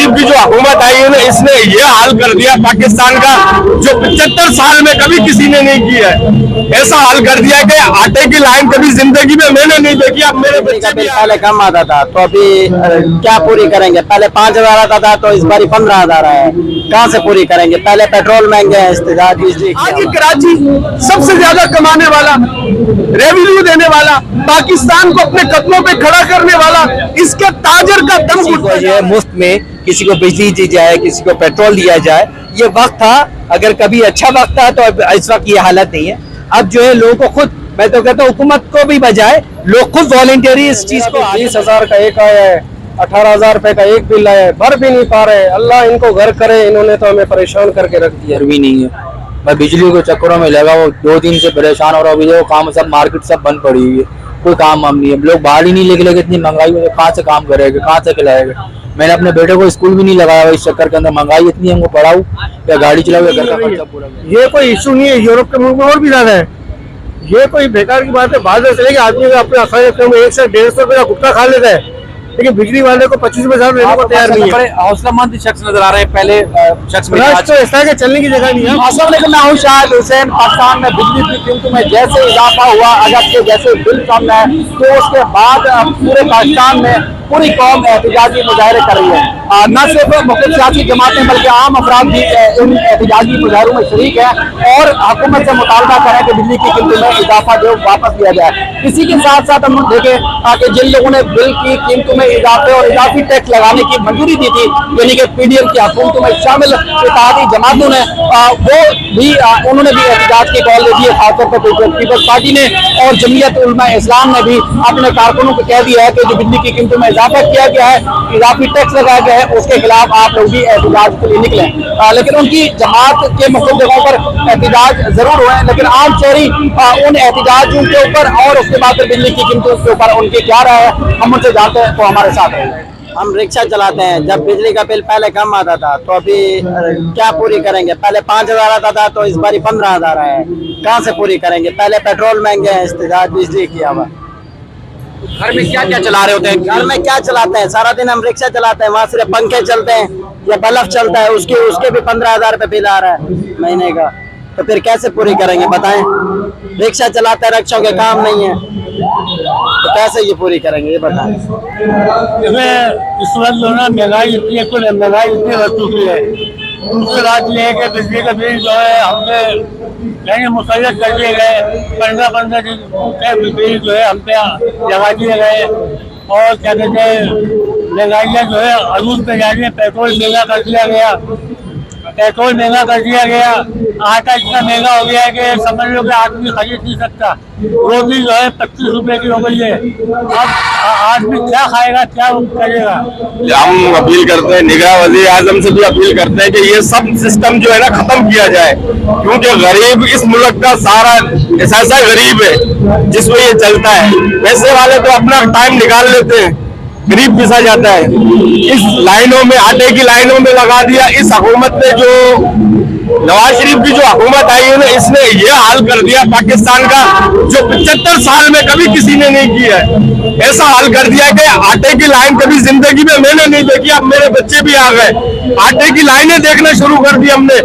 शरीफ की जो हुकूमत आई है ना, इसने ये हाल कर दिया पाकिस्तान का जो 75 साल में कभी किसी ने नहीं किया है। ऐसा हाल कर दिया कि आटे की लाइन कभी जिंदगी में मैंने नहीं देखी। अब मेरे बच्चे भी पहले कम आता था तो अभी क्या पूरी करेंगे? पहले 5,000 आता था तो इस बार 15,000 है। कहाँ से पूरी करेंगे? पहले पेट्रोल महंगे है, इस्तेजाज बिजली। आज कराची सबसे ज्यादा कमाने वाला, रेवेन्यू देने वाला, पाकिस्तान को अपने कदमों पे खड़ा करने वाला, इसके ताजर का दम घुटता है। मुफ्त में किसी को बिजली दी जाए, किसी को पेट्रोल दिया जाए, ये वक्त था। अगर कभी अच्छा वक्त था तो इस वक्त ये हालत नहीं है। अब जो है लोगों को खुद, मैं तो कहता हूँ हुकूमत को भी बजाय लोग खुद वॉलंटियरी इस चीज को। 20,000 का एक आया है, 18,000 रुपए का एक बिल आया है, भर भी नहीं पा रहे। अल्लाह इनको घर करे, इन्होंने तो हमें परेशान करके रख दिया। भी नहीं है, मैं बिजली के चक्करों में लगा वो 2 दिन से परेशान हो रहा हूँ। वो काम सब मार्केट सब बंद पड़ी हुई है, कोई काम वाम नहीं है। लोग बाहर ही नहीं लेके इतनी महंगाई में कहाँ से काम करेगा, कहाँ से खिलाएगा। मैंने अपने बेटे को स्कूल भी नहीं लगाया इस चक्कर के अंदर। महंगाई इतनी हमको पढ़ाऊँ या गाड़ी चलाऊँ या घर का खर्चा पूरा। ये कोई इशू नहीं है, यूरोप के मुल्क में और भी ज्यादा है। ये कोई बेकार की बात है। बाहर से लेके आदमी का अपने अखराज 100 से 150 रुपए का गुटखा खा लेता है, लेकिन बिजली वाले को 25,000 देने को तैयार नहीं है। हौसलामंद शख्स नजर आ रहे हैं। पहले शख्स में तो ऐसा है कि चलने की जगह नहीं है। मैं हूँ शाहिद हुसैन। पाकिस्तान में बिजली की कीमतों में जैसे इजाफा हुआ, अगर के जैसे बिल कम है, तो उसके बाद पूरे पाकिस्तान में पूरी कौम एहतजाजी मुजाहरे कर रही है। न सिर्फ मुख्य सियासी जमातें बल्कि आम अफराद भी इन एहतजाजी मुजाहरों में शरीक है और हुकूमत से मुतालबा करें कि बिजली की कीमतों में इजाफा जो वापस लिया जाए। इसी के साथ साथ हम देखें कि जिन लोगों ने बिल की कीमतों में इजाफे और इजाफी टैक्स लगाने की मंजूरी दी थी, यानी कि पीडीएम की हुकूमतों में शामिल इत्तेहादी जमातों ने, वो भी उन्होंने भी एहतजाज की कॉल दे दी है। खासतौर पर पीपल्स पार्टी ने और जमीयत उलमा इस्लाम ने भी अपने कारकुनों को कह दिया है कि जो बिजली की कीमतों में इजाफा किया गया है, इजाफी टैक्स लगाया गया है, उसके खिलाफ आप लोग भी एहतजाज के लिए निकले। लेकिन उनकी जमात के मुख्तलिफ जगहों पर एहतजाज जरूर हुए, लेकिन आम शहरी उन एहतजाजों के ऊपर और उसके बाद बिजली की कीमतों के ऊपर उनकी क्या राय है, हम उनसे जानते हैं। तो हमारे साथ है। हम रिक्शा चलाते हैं। जब बिजली का बिल पहले कम आता था तो अभी क्या पूरी करेंगे? पहले 5,000 आता था तो इस बार 15,000 है। कहाँ से पूरी करेंगे? पहले पेट्रोल महंगे है, इस्तेजाज बिजली किया हुआ। घर में क्या क्या चला रहे होते हैं? घर में क्या चलाते हैं? सारा दिन हम रिक्शा चलाते हैं, वहाँ सिर्फ पंखे चलते हैं या बल्ब चलता है, उसके भी 15,000 रुपये बिल आ रहा है महीने का। तो फिर कैसे पूरी करेंगे बताएं? रिक्शा चलाते हैं, रिक्शों के काम नहीं है, तो कैसे ये पूरी करेंगे ये बताएं? इस वक्त जो है महंगाई इतनी है, कुल महंगाई इतनी बढ़ चुकी है। दूसरी बात ये है कि बिजली का बिल जो है हमने कहीं मुसल्लत कर दिए गए। 15-15 दिन के बिल जो है हम पे लगा दिए गए और क्या कहते हैं महंगाइयाँ जो है अरूज पे जा रही है। पेट्रोल महंगा कर दिया गया, आटा इतना महंगा हो गया है कि समझ लो कि आदमी खरीद नहीं सकता। रोटी जो है 25 रुपए की हो गई है। अब आदमी क्या खाएगा, क्या करेगा? हम अपील करते हैं, निगरान वज़ीर आज़म से भी अपील करते हैं कि ये सब सिस्टम जो है ना खत्म किया जाए, क्योंकि गरीब इस मुल्क का सारा ऐसा गरीब है जिसमें ये चलता है। पैसे वाले तो अपना टाइम निकाल लेते हैं, गरीब पिसा जाता है। इस लाइनों में, आटे की लाइनों में लगा दिया। इस हुकूमत ने जो नवाज शरीफ की जो हुकूमत आई है ना, इसने ये हाल कर दिया पाकिस्तान का जो 75 साल में कभी किसी ने नहीं किया है। ऐसा हाल कर दिया कि आटे की लाइन कभी जिंदगी में मैंने नहीं देखी। अब मेरे बच्चे भी आ गए, आटे की लाइनें देखना शुरू कर दी हमने।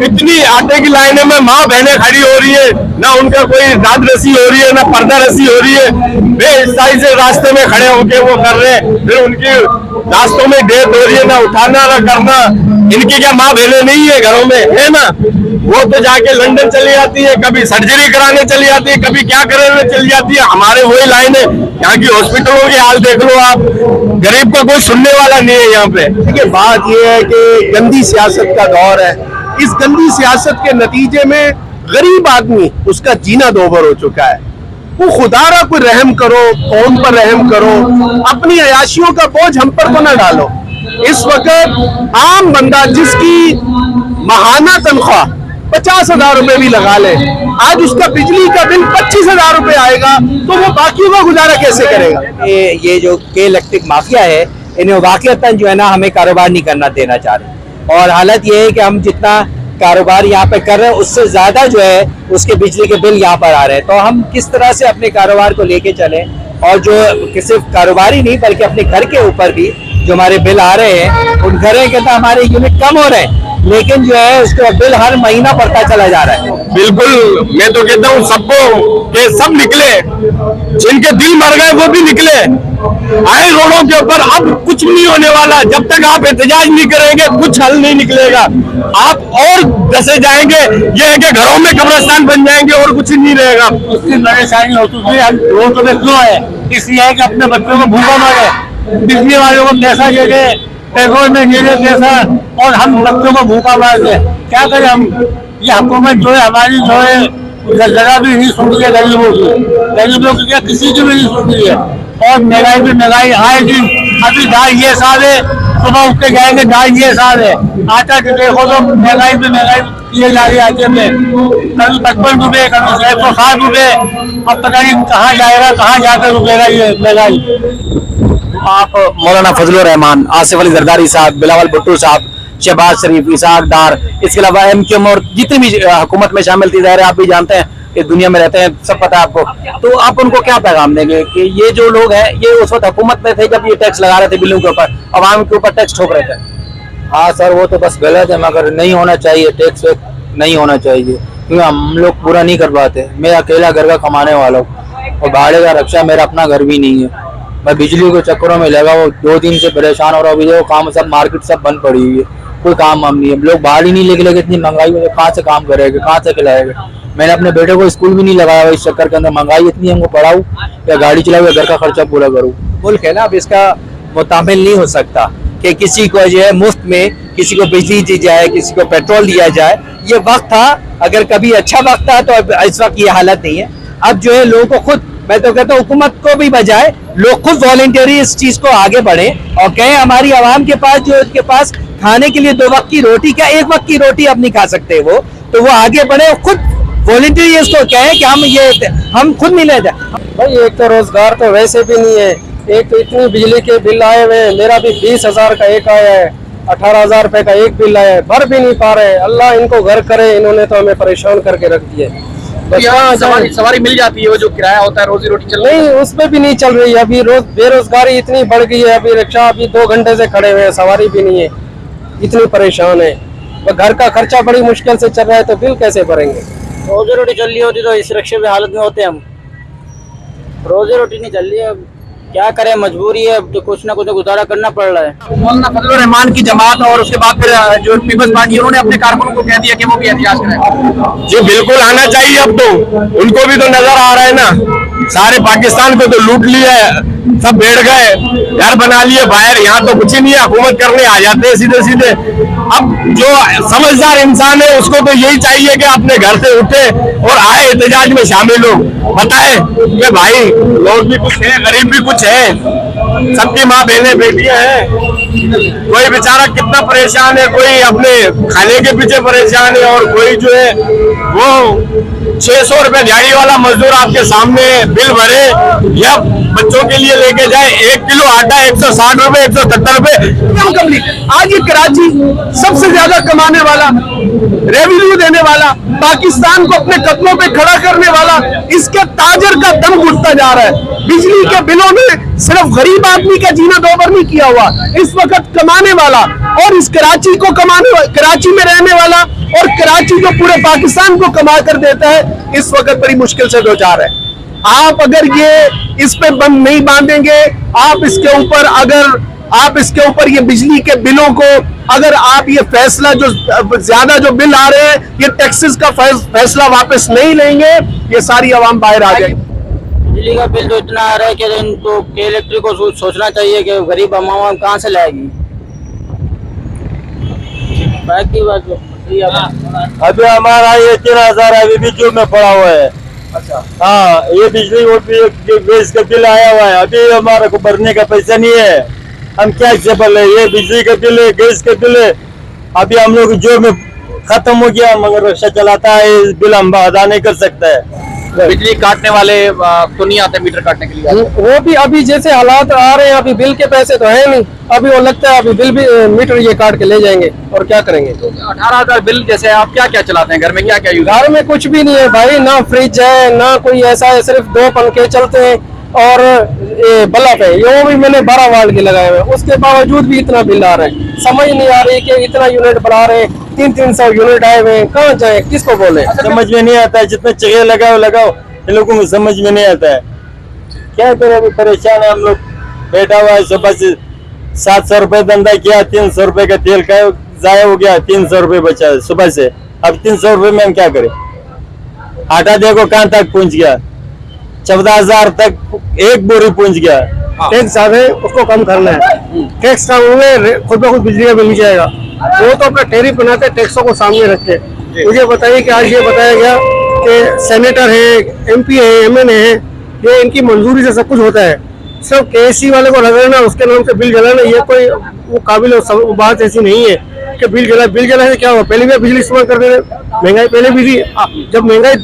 इतनी आटे की लाइनें में माँ बहनें खड़ी हो रही है, ना उनका कोई दाद रसी हो रही है, ना पर्दा रसी हो रही है। बेहिसाई से रास्ते में खड़े होके वो कर रहे हैं, फिर उनकी रास्तों में डेथ हो रही है, ना उठाना ना करना। इनकी क्या माँ बहनें नहीं है घरों में? है ना? वो तो जाके लंदन चली जाती है, कभी सर्जरी कराने चली जाती है, कभी क्या कराने चली जाती है। हमारे वही लाइन है। यहाँ की हॉस्पिटलों की हाल देख लो आप, गरीब का कोई सुनने वाला नहीं है यहाँ पे। देखिए बात ये है कि गंदी सियासत का दौर है। इस गंदी सियासत के नतीजे में गरीब आदमी, उसका जीना दोबर हो चुका है। वो खुदारा कोई रहम करो, कौम पर रहम करो, अपनी अयाशियों का बोझ हम पर तो न डालो। इस वक्त आम बंदा जिसकी माहाना तनख्वाह 50,000 रुपए भी लगा ले, आज उसका बिजली का बिल 25,000 रुपए आएगा, तो वो बाकियों का गुजारा कैसे करेगा? ये जो के इलेक्ट्रिक माफिया है, इन्हें वाकईतन जो है ना हमें कारोबार नहीं करना देना चाह रहे। और हालत ये है कि हम जितना कारोबार यहाँ पे कर रहे हैं उससे ज्यादा जो है उसके बिजली के बिल यहाँ पर आ रहे हैं। तो हम किस तरह से अपने कारोबार को लेके चलें और जो सिर्फ कारोबार ही नहीं बल्कि अपने घर के ऊपर भी जो हमारे बिल आ रहे हैं उन घरों के तो हमारे यूनिट कम हो रहे हैं, लेकिन जो है उसका बिल हर महीना बढ़ता चला जा रहा है। बिल्कुल, मैं तो कहता हूँ सबको कि सब निकले, जिनके दिल मर गए वो भी निकले, आए रोडों के ऊपर। अब कुछ नहीं होने वाला, जब तक आप एहतजाज नहीं करेंगे कुछ हल नहीं निकलेगा। आप और दसे जाएंगे, ये है कि घरों में कब्रिस्तान बन जाएंगे और कुछ नहीं रहेगा। उसकी परेशानी होती है, हम रोड पे क्यों है? इसलिए है कि अपने बच्चों को भूखा मारे, बिजली वालों को पैसा दे दे, पेट्रोल में दे दे पैसा, और हम बच्चों को भूखा मार दे। क्या करें हम? ये हुकूमत जो है हमारी जो है जरा भी नहीं सुन रही है गरीबों की क्या किसी की भी नहीं सुन रही है। और महंगाई भी महंगाई आए दिन, अभी दाल ये साल है, सुबह उठ के जाएंगे दाल ये साल है, आटा देखो तो महंगाई भी महंगाई ये जा रही है आटे में, कभी 55 रुपए, कभी 160 रुपए। अब पता नहीं कहाँ जाएगा, कहाँ जाकर रुकेगा ये महंगाई। आप मौलाना फजलुर रहमान, आसिफ अली जरदारी साहब, बिलावल भुट्टो साहब, शहबाज शरीफ, इसाक डार, इसके अलावा एमक्यूएम और जितनी भी हुकूमत में शामिल थी, ज़ाहिर है आप भी जानते हैं कि दुनिया में रहते हैं, सब पता है आपको। तो आप उनको क्या पैगाम देंगे कि ये जो लोग हैं ये उस वक्त हुकूमत में थे जब ये टैक्स लगा रहे थे बिलों के ऊपर, आवाम के ऊपर टैक्स ठोक रहे थे? हाँ सर, वो तो बस गलत है, मगर नहीं होना चाहिए, टैक्स नहीं होना चाहिए, क्योंकि हम लोग पूरा नहीं कर पाते। मैं अकेला घर का कमाने वाला हूँ और भाड़े का रक्षा, मेरा अपना घर भी नहीं है। मैं बिजली के चक्करों में लगा वो 2 दिन से परेशान हो रहा हूँ। अभी देखो काम सब मार्केट सब बंद पड़ी हुई है, कोई काम वाम नहीं है। लोग बाहर ही नहीं लेके लगे, इतनी महंगाई में कहाँ से काम करेंगे, कहाँ से खिलाएंगे। मैंने अपने बेटे को स्कूल भी नहीं लगाया इस चक्कर के अंदर, महंगाई इतनी हमको पढ़ाऊँ या गाड़ी चलाऊँ या घर का खर्चा पूरा करूँ। मुल्क है ना, अब इसका मुतामिल नहीं हो सकता कि किसी को जो है मुफ्त में किसी को बिजली दी जाए, किसी को पेट्रोल दिया जाए। ये वक्त था, अगर कभी अच्छा वक्त था तो अब इस वक्त ये हालत नहीं है। अब जो है लोगों को खुद, मैं तो कहता हूँ हुकूमत को भी बजाय लोग खुद वॉलंटियरी इस चीज को आगे बढ़े और कहें हमारी आवाम के पास जो उसके पास खाने के लिए 2 वक्त की रोटी, क्या 1 वक्त की रोटी अब नहीं खा सकते वो, तो वो आगे बढ़े और खुद वॉलंटियरी इसको कहें कि हम खुद नहीं ले जाए। भाई एक तो रोजगार तो वैसे भी नहीं है, एक तो इतनी बिजली के बिल आए हुए हैं, मेरा भी 20,000 का एक आया है, 18,000 रुपए का एक बिल आया है, भर भी नहीं पा रहे। अल्लाह इनको घर करे, इन्होंने तो हमें परेशान करके रख दिए। सवारी मिल जाती है, वो जो किराया होता है रोजी रोटी चल नहीं, उसमें भी नहीं चल रही है। अभी रोज बेरोजगारी इतनी बढ़ गई है, अभी रिक्शा अभी 2 घंटे से खड़े हुए हैं, सवारी भी नहीं है, इतनी परेशान है। तो घर का खर्चा बड़ी मुश्किल से चल रहा है, तो बिल कैसे भरेंगे? रोजी रोटी चल रही होती तो इस रिक्शे में हालत में होते हम। रोजी रोटी नहीं चल रही है, क्या करें, मजबूरी है, तो कुछ ना कुछ गुजारा करना पड़ रहा है। मौलाना फजलुर रहमान की जमात और उसके बाद फिर जो पीपल्स पार्टी उन्होंने अपने कारकुनों को कह दिया कि वो भी एहतियात करें। जी बिल्कुल आना चाहिए। अब तो उनको भी तो नजर आ रहा है ना, सारे पाकिस्तान को तो लूट लिया है, सब बैठ गए, घर बना लिए बाहर, यहाँ तो कुछ ही नहीं है, हुकूमत करने आ जाते हैं सीधे सीधे। अब जो समझदार इंसान है उसको तो यही चाहिए कि अपने घर से उठे और आए, एहतजाज में शामिल हो, बताए कि भाई लोग भी कुछ है, गरीब भी कुछ है, सबकी माँ बहनें बेटियां हैं, कोई बेचारा कितना परेशान है, कोई अपने खाने के पीछे परेशान है, और कोई जो है वो 600 रुपए दिहाड़ी वाला मजदूर आपके सामने बिल भरे या बच्चों के लिए लेके जाए 1 किलो आटा 160 रुपए 170 रुपए। आज ये कराची सबसे ज्यादा कमाने वाला, रेवेन्यू देने वाला, पाकिस्तान को अपने कदमों पे खड़ा करने वाला, इसके ताजर का दम घुटता जा रहा है। बिजली के बिलों में सिर्फ गरीब आदमी का जीना दोबर नहीं किया हुआ, इस वक्त कमाने वाला और इस कराची को कराची में रहने वाला और कराची जो पूरे पाकिस्तान को कमा कर देता है, इस वक्त बड़ी मुश्किल से दो चार है। आप अगर ये इस पे बंद नहीं बांधेंगे, आप इसके ऊपर ये बिजली के बिलों को, अगर आप ये फैसला जो ज्यादा जो बिल आ रहे हैं, ये टैक्सेस का फैसला वापस नहीं लेंगे, ये सारी आवाम बाहर आ जाएगी। बिजली का बिल तो इतना आ रहा है कि इनको इलेक्ट्रिक को सोचना चाहिए कि गरीब आवाम कहाँ से लाएगी। बाकी बात अभी हमारा ये 3,000 अभी भी जो में पड़ा हुआ है। अच्छा, हाँ, ये बिजली और गैस का बिल आया हुआ है, अभी हमारे को भरने का पैसा नहीं है। हम क्या से बोले, ये बिजली का बिल है, गैस का बिल है, अभी हम लोग जो में खत्म हो गया, मगर रिक्शा चलाता है, बिल हम अदा नहीं कर सकता है। बिजली काटने वाले तो नहीं आते मीटर काटने के लिए? वो भी अभी जैसे हालात आ रहे हैं, अभी बिल के पैसे तो है नहीं, अभी वो लगता है अभी बिल भी मीटर ये काट के ले जाएंगे, और क्या करेंगे। तो 18,000 बिल जैसे आप क्या क्या चलाते हैं घर में, क्या क्या यूज? घर में कुछ भी नहीं है भाई, ना फ्रिज है ना कोई ऐसा है, सिर्फ 2 पंखे चलते हैं और ये बल्ब है ये भी मैंने 12 वाट के लगाए हुए, उसके बावजूद भी इतना बिल आ रहा है। समझ नहीं आ रही कि इतना यूनिट बढ़ा रहे, 300 यूनिट आए हुए, कहाँ जाए, किसको बोले? समझ में नहीं आता है, जितना चाहिए लगाओ इन लोगों को समझ में नहीं आता है। क्या करें, अभी परेशान है हम लोग। बैठा हुआ है, सुबह से 700 रुपए धंधा किया, 300 रुपए का तेल का जाया हो गया, 300 रुपए बचा सुबह से। अब 300 रुपए में हम क्या करें? आटा देखो कहाँ तक पहुंच गया, 14,000 तक एक बोरी पहुंच गया। टैक्स ज्यादा है, उसको कम करना है। टैक्स कम होंगे, खुद ब खुद बिजली का बिल नहीं जाएगा। वो तो अपना टैरिफ बनाते हैं, टैक्सों को सामने रखे। मुझे बताइए कि आज ये बताया गया कि सेनेटर है, MP है, MN है, ये इनकी मंजूरी से सब कुछ होता है। सिर्फ KSC वाले को लगाना, उसके नाम से बिल जलाना, ये कोई वो काबिल बात ऐसी नहीं है कि बिल जलाने से क्या हुआ। पहले भी बिजली इस्तेमाल करते थे, महंगाई पहले भी थी। जब महंगाई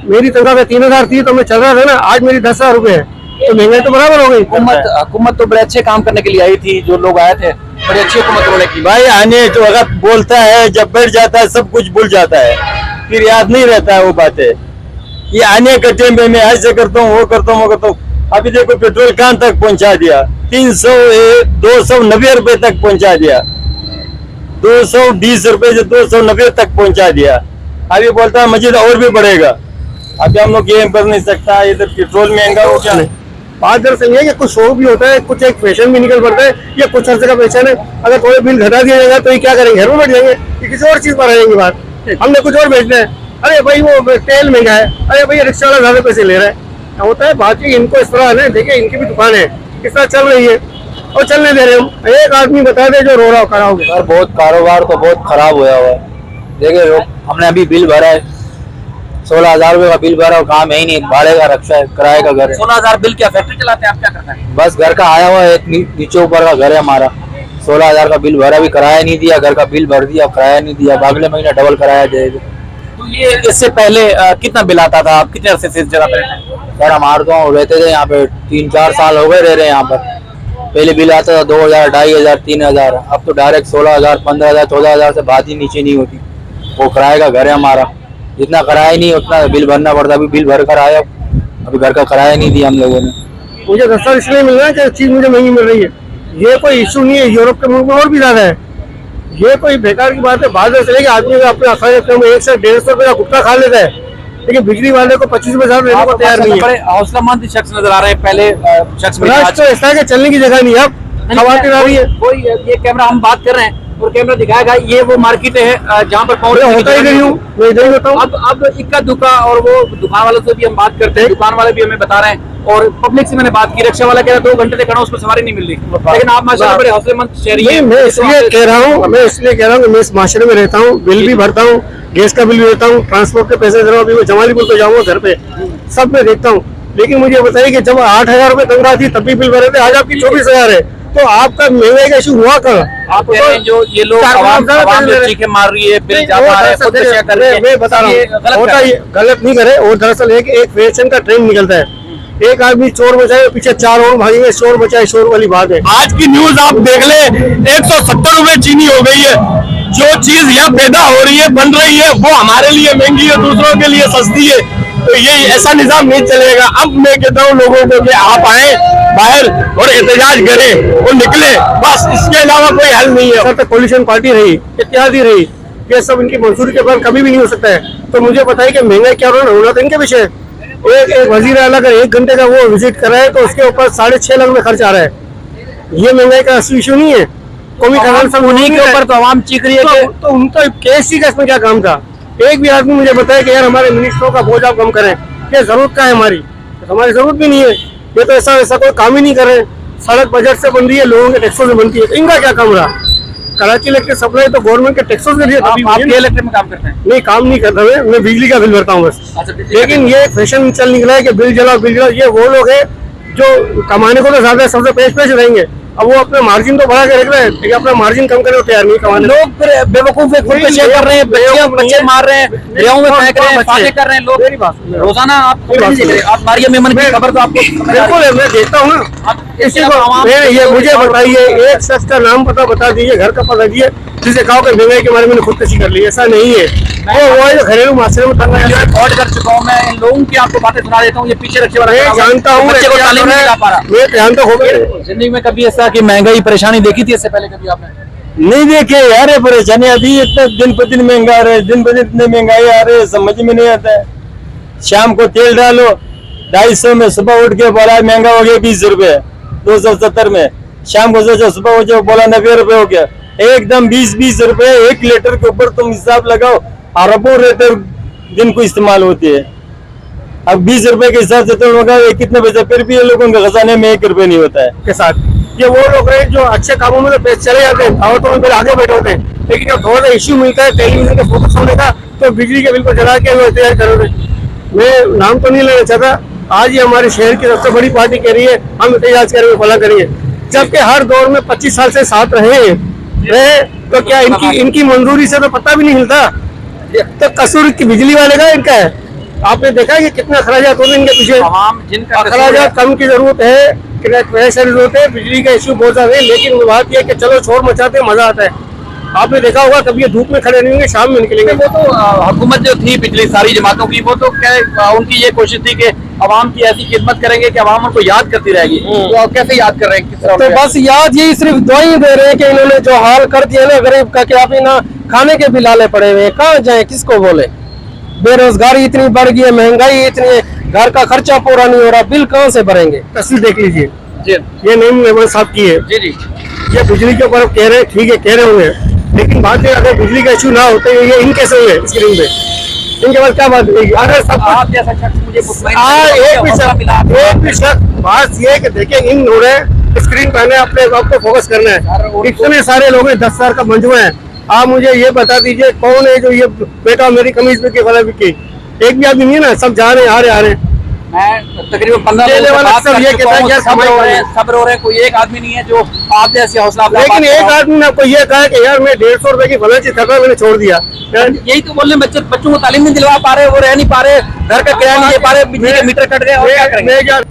मेरी तनख्वाह 3,000 थी तो मैं चल रहा था ना, आज मेरी 10,000 रुपए है, तो महंगाई तो बराबर हो गई। हुकूमत तो बड़े अच्छे काम करने के लिए आई थी, जो लोग आए थे बड़ी अच्छी हुकूमत होने की। भाई आने तो अगर बोलता है, जब बैठ जाता है सब कुछ भूल जाता है, फिर याद नहीं रहता है वो बातें। ये आने के टाइम पे मैं ऐसे करता हूँ, वो करता हूँ। अभी देखो पेट्रोल कहाँ तक पहुंचा दिया, 290 रुपए तक पहुंचा दिया, 220 रुपए से 290 तक पहुंचा दिया। अभी बोलता है मजीद और भी बढ़ेगा। अभी हम लोग ये कर नहीं सकता, इधर पेट्रोल महंगा हो क्या। बात दरअसल ये कि कुछ शौक भी होता है, कुछ एक फैशन भी निकल पड़ता है, ये कुछ अर्से का फैशन है। अगर कोई बिल घटा दिया जाएगा तो ये क्या करेंगे, घर में बैठ जाएंगे, ये किसी और चीज पर आ जाएंगे बात। हमने कुछ और बेचना है, अरे भाई वो तेल महंगा है, अरे भाई रिक्शा वाला ज्यादा पैसे ले रहा है। क्या होता है बात, इनको इस तरह है ना, देखिए इनकी भी दुकान है, इस तरह चल रही है और चलने दे रहे हम। एक आदमी बता दे जो रो रहा हो खड़ा हो गया। बहुत कारोबार तो बहुत खराब हुआ है। देखिए लोग, हमने अभी बिल भरा है, 16,000 रुपए का बिल भरा और काम है ही नहीं, भाड़े का रक्षा है, किराए का घर है। 16,000 बिल क्या फैक्ट्री चलाते हैं आप, क्या करते हैं? बस घर का आया हुआ है, नीचे ऊपर का घर है हमारा। 16,000 का बिल भरा, भी किराया नहीं दिया, घर का बिल भर दिया, किराया नहीं दिया, अगले महीने डबल किराया देगा। तो ये इससे पहले कितना बिल आता था? आप कितने अरसे से इस जगह पे रहते हैं? सर हमारे तो रहते थे यहाँ पे 3-4 साल हो गए रह रहे हैं यहाँ पर। पहले बिल आता था 2,000, 2,500, 3,000, अब तो डायरेक्ट 16,000, 15,000, 14,000 से बात ही नीचे नहीं होती। वो किराए का घर है हमारा, जितना किराया नहीं उतना बिल भरना पड़ता। अभी बिल भर कर आया, अभी घर का किराया नहीं दिया हम लोगों ने। मुझे सस्ता इसलिए मिल रहा है कि चीज मुझे महंगी मिल रही है, ये कोई इशू नहीं है। यूरोप के मुल्क में और भी ज्यादा है, ये कोई बेकार की बात है। बात चलेगी आदमी अपने 100 से 150 रुपए का गुटखा खा लेता है, लेकिन बिजली वाले को 25 रुपए ज्यादा देने को तैयार नहीं है। बड़े हौसलामंद शख्स नजर आ रहे हैं, पहले शख्स तो ऐसा है कि चलने की जगह नहीं है, अब खवातीन आ रही है। कोई ये कैमरा हम बात कर रहे हैं और कैमरा दिखाएगा, ये वो मार्केट है जहाँ पर होता ही नहीं हूँ, मैं इधर ही होता हूँ। अब इक्का दुक्का, और वो दुकान वालों से भी हम बात करते हैं, दुकान वाले भी हमें बता रहे हैं, और पब्लिक से मैंने बात की, रिक्शा वाला कह रहा 2 घंटे से खड़ा, उसको सवारी नहीं मिल रही। लेकिन आप माशाल्लाह बड़े हौसलेमंद शहरी हैं। मैं इसलिए कह रहा हूँ कि मैं इस माशरे में रहता हूँ, बिल भी भरता हूँ, गैस का बिल भी देता हूँ, ट्रांसपोर्ट के पैसे दे रहा हूँ। अभी मैं जमालीपुर तो जाऊँगा घर पे, सब मैं देखता हूँ। लेकिन मुझे बताइए कि जब 8,000 रुपए तनख्वाह थी तब भी बिल भरे थे, आज आपकी 24,000 है, तो आपका महंगाई का इशू हुआ कब? आप कह रहे हैं जो ये लोग आवाम जो चीखें मार रही है, बिल ज्यादा आ रहा है, खुद नशा कर रही है, मैं बता रहा हूँ होता ये गलत नहीं करे। और दरअसल एक फैशन का ट्रेंड निकलता है, एक आदमी चोर बचाए पीछे 4 और भागेंगे, शोर बचाए शोर वाली बात है। आज की न्यूज आप देख ले, 170 रुपए चीनी हो गई है। जो चीज यहाँ पैदा हो रही है, बन रही है, वो हमारे लिए महंगी है, दूसरों के लिए सस्ती है। तो ये ऐसा निजाम नहीं चलेगा। अब मैं कहता हूँ लोगों को कि आप आए बाहर और एहतजाज करें और निकले, बस इसके अलावा कोई हल नहीं है। सर तक कोलिशन पार्टी रही, इत्तेहादी रही, ये सब इनकी मंजूरी के बाद कभी भी नहीं हो सकता है। तो मुझे बताइए कि महंगाई क्या होना था इनके पीछे। एक वजीर आला अगर 1 घंटे का वो विजिट कराए तो उसके ऊपर 6.5 लाख में खर्च आ रहा है। ये महंगाई का असली इशू नहीं है। कौमी खजाना सब उन्हीं के ऊपर तो आवाम चीख रही है तो उनका KSC का इसमें क्या काम था? एक भी आदमी मुझे बताया कि यार हमारे मिनिस्टरों का बोझ आप कम करें, ये जरूरत का है हमारी, तो हमारी जरूरत भी नहीं है। ये तो ऐसा कोई काम ही नहीं कर रहे। सड़क बजट से बन रही है, लोगों के टैक्सों से बनती है, तो इनका क्या काम रहा? कराची इलेक्ट्रिक सप्लाई तो गवर्नमेंट के टैक्सों से दिया। आप इलेक्ट्रिक में काम करते हैं? नहीं, काम नहीं करता मैं बिजली का बिल भरता हूँ बस। लेकिन ये फैशन चल निकला है कि बिल जलाओ। ये वो लोग हैं जो कमाने को तो ज्यादा सबसे पेश रहेंगे, अब वो अपना मार्जिन तो बढ़ा के रख रहे हैं, लेकिन अपना मार्जिन कम करने को तैयार नहीं। कमाने लोग फिर बेवकूफ है, खुद शेयर कर रहे हैं, बच्चे मार रहे हैं, गेहूं में फेंक रहे हैं, फांसे कर रहे हैं लोग। रोजाना आप मारिया मेमन की खबर तो आपको बिल्कुल मैं देखता हूँ ना। किसी को ये मुझे बताइए, एक शख्स का नाम बता दीजिए, घर का पता दीजिए जिसे कहो कि महंगाई के बारे में खुदकशी कर ली। ऐसा नहीं है, वो जो घरेलू माशरे में तंग रिकॉर्ड कर चुका हूँ मैं, इन लोगों की आपको बातें सुना देता हूँ। ये पीछे रखे वाला मैं जानता हूँ, बच्चे को तालीम नहीं दिला पा रहा। मैं ध्यान तो हो गया। जिंदगी में कभी ऐसा कि महंगाई परेशानी देखी थी इससे पहले कभी आपने? नहीं देखे यार, ये परेशानी अभी इतना दिन पर दिन महंगा आ रहा है, दिन पर दिन इतने महंगाई आ रही है, समझ में नहीं आता है। शाम को तेल डालो 250 में, सुबह उठ के बोला महंगा हो गया 20 रुपए 270 में, शाम को सोचो सुबह हो जाओ बोला 90 रुपए हो गया, एकदम 20 रुपए 1 लीटर के ऊपर तुम हिसाब लगाओ, अरबों लीटर दिन को इस्तेमाल होती है। अब 20 रुपए के हिसाब से तुम लोग कितने पैसे, फिर भी ये लोगों के खजाने में 1 रुपए नहीं होता है के साथ। ये वो लोग हैं जो अच्छे कामों में तो पैसे चले जाते हैं, दावतों में फिर आगे बैठे होते हैं, लेकिन जब थोड़ा सा इश्यू मिलता है टेलीविजन के फोकस होने का तो बिजली के बिल को जला के वो एहतजाज करोगे। मैं नाम तो नहीं लेना चाहता, आज ये हमारे शहर की सबसे बड़ी पार्टी कह रही है हम एहतजाज करेंगे, फला करेंगे, जबकि हर दौर में 25 साल से साथ रहे तो क्या इनकी मंजूरी से तो पता भी नहीं हिलता। तो कसूर की बिजली वाले का इनका है। आपने देखा है कि कितना अखराजात होते हैं इनके पीछे। अखराजात कम की जरूरत है, जरूरत है, बिजली का इश्यू बहुत ज्यादा है, लेकिन वो बात यह कि चलो शोर मचाते मजा आता है। आपने देखा होगा कभी ये धूप में खड़े नहीं होंगे, शाम में निकलेंगे। वो तो हुकूमत जो थी पिछली सारी जमातों की, वो तो क्या उनकी ये कोशिश थी कि अवाम की ऐसी खिदमत करेंगे कि अवाम उनको याद करती रहेगी। तो आप कैसे याद कर रहे हैं, किस तरह? तो बस याद यही सिर्फ दुआएं दे रहे हैं कि इन्होंने जो हाल कर दिया ना गरीब का, कि आप ना खाने के भी लाले पड़े हुए हैं, कहाँ जाए किसको बोले। बेरोजगारी इतनी बढ़ गई है, महंगाई इतनी है, घर का खर्चा पूरा नहीं हो रहा, बिल कहाँ से भरेंगे। तस्वीर देख लीजिए, ये नईम मेमन साहब की है। जी। ये बिजली के ऊपर कह रहे हैं, ठीक है कह रहे होंगे, लेकिन बात है अगर बिजली का इशू ना होते ये इन कैसे हुए स्क्रीन पे, इनके बाद क्या बात रहेगी? अगर सब आप जैसा शख्स मुझे एक भी शख्स बात ये है कि देखिए इन हो रहे हैं स्क्रीन पहने अपने आप को फोकस करना है। इतने सारे लोग हैं, 10,000 का मंजूर है। आप मुझे ये बता दीजिए कौन है जो ये बेटा मेरी कमीज में फला बिकी? एक भी आदमी नहीं है ना, सब जा रहे हैं आ रहे हैं। मैं तकरीबन 15 लोगों से ये कहता है सब रो रहे हैं, कोई एक आदमी नहीं है जो आप जैसे हौसला। लेकिन एक आदमी ने आपको ये कहा कि यार मैं 150 रुपए की फला चीज खरीदा, मैंने छोड़ दिया। यही तो बोल रहे हैं, बच्चों को तालीम नहीं दिलवा पा रहे, वो रह नहीं पा रहे, घर का किराया नहीं दे पा रहे, बिजली के मीटर कट गए और क्या करेंगे?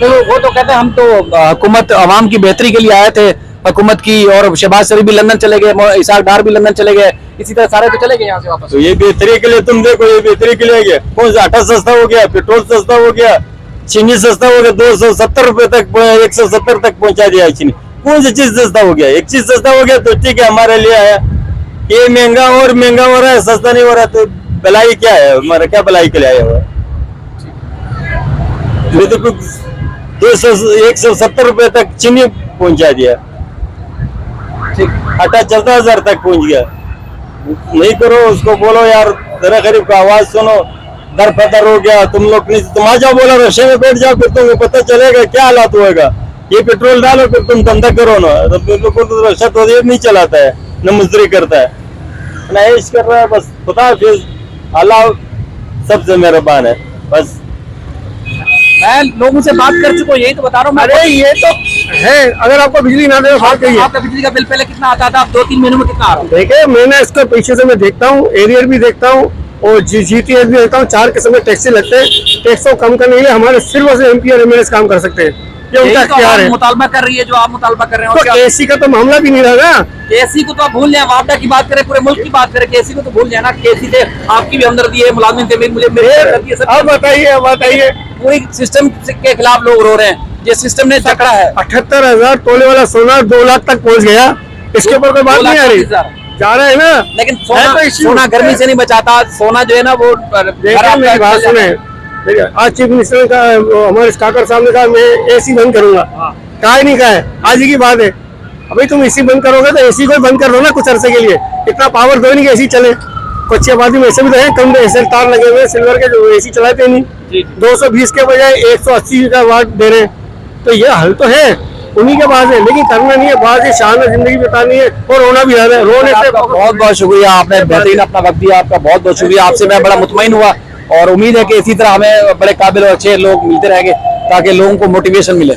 तो वो तो कहते हैं हम तो हुकूमत अवाम की बेहतरी के लिए आए थे हुकूमत की, और शहबाज शरीफ भी लंदन चले गए, इसाक डार भी लंदन चले गए, इसी तरह सारे तो चले गए यहाँ से वापस। तो ये बेहतरी के लिए तुम देखो, ये बेहतरी के लिए गया, कौन सा आटा सस्ता हो गया, पेट्रोल सस्ता हो गया, चीनी सस्ता हो गया, 270 रुपए तक 170 तक पहुंचा दिया चीनी। कौन सी चीज सस्ता हो गया? एक चीज सस्ता हो गया तो ठीक है हमारे लिए आया, ये महंगा और महंगा हो रहा है, सस्ता नहीं हो रहा, तो भलाई क्या है हमारा? क्या भलाई के लिए आया हुआ? तो कुछ 170 रुपए तक चीनी पहुंचा दिया, आटा 14,000 तक पहुंच गया। नहीं करो उसको, बोलो यार जरा गरीब का आवाज सुनो, दर फदर हो गया, तुम लोग तुम आ जाओ, बोला रशे में बैठ जाओ, फिर तुम्हें पता चलेगा क्या हालात होएगा। ये पेट्रोल डालो फिर तुम धंधा करो ना, तो रशा तो ये नहीं चलाता है, न मजदूरी करता है, ना ऐश कर रहा है। बस खुदा हाफिज, अल्लाह सबसे मेहरबान है। बस मैं लोगों से बात कर चुका हूँ, यही तो बता रहा हूँ। अरे ये तो है, अगर आपको बिजली ना दे बात कहिए। आपका बिजली का बिल पहले कितना आता था, 2-3 महीनों में कितना आ रहा है? देखिए मैंने इसको पीछे से मैं देखता हूँ, एरियर भी देखता हूँ और GTS भी देखता हूँ, 4 किस्म के टैक्सी लगते हैं। टैक्स को कम करने के लिए हमारे सिर्फ MP और MLA काम कर सकते हैं, ये उनका इख्तियार है। मुतालबा कर रही है जो आप मुतालबा कर रहे हो। तो KC का तो मामला भी नहीं रहा। KC को तो आप भूल जाए, वापडा की बात करें, पूरे मुल्क की बात करें, KC को तो भूल जाए ना। KC से आपकी भी हमदर्दी है, मुलाजिम से मुझे अब बताइए पूरी सिस्टम के खिलाफ लोग रो रहे हैं, ये सिस्टम ने चकरा है। 78,000 तोले वाला सोना 2 लाख तक पहुंच गया, इसके ऊपर कोई बात नहीं आ रही, जा रहा है ना। लेकिन सोना गर्मी से नहीं बचाता, सोना जो है ना वो मेरी बात सुने। आज चीफ मिनिस्टर का हमारे काकर साहब ने कहा मैं AC बंद करूंगा, कहा ही नहीं कहा है, आज ही की बात है। अभी तुम AC बंद करोगे तो AC को बंद कर दो ना कुछ अरसे के लिए, इतना पावर दो नहीं कि AC चले। कुछ आबादी में ऐसे भी तो है कम ऐसे तार लगे हुए सिल्वर के, जो AC चलाते नहीं, 220 के बजाय 180 का वाट दे रहे हैं। तो ये हल तो है उन्हीं के पास है, लेकिन करना नहीं है, बात ये शान जिंदगी बितानी है और रोना भी है। रोने से बहुत बहुत शुक्रिया, आपने बेहतरीन अपना वक्त दिया, आपका बहुत बहुत शुक्रिया। आपसे मैं बड़ा मुतमईन हुआ और उम्मीद है कि इसी तरह हमें बड़े काबिल और अच्छे लोग मिलते रहेंगे ताकि लोगों को मोटिवेशन मिले।